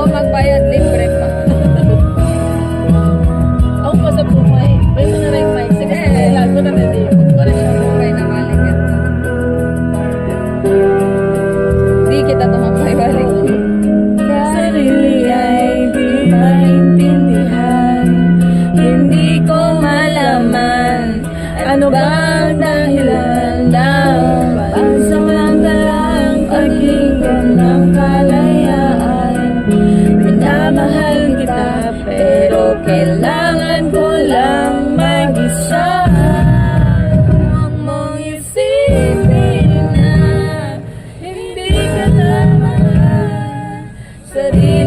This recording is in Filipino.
magbayad, libre pa. Ako pa sa buhay. May mga ring mic. Sige, kailan ko na ready. Kung ko na siya buhay na balikan to. Di kita tumambay-balik. Sarili ay di maintindihan. Hindi ko malaman ano bang dahilan ng pansamantalang pag-iwan ng kalayaan. Minamahal kita pero kailangan ko lang mag-isa. Huwag mong isipin na hindi ka na mahal. Sarili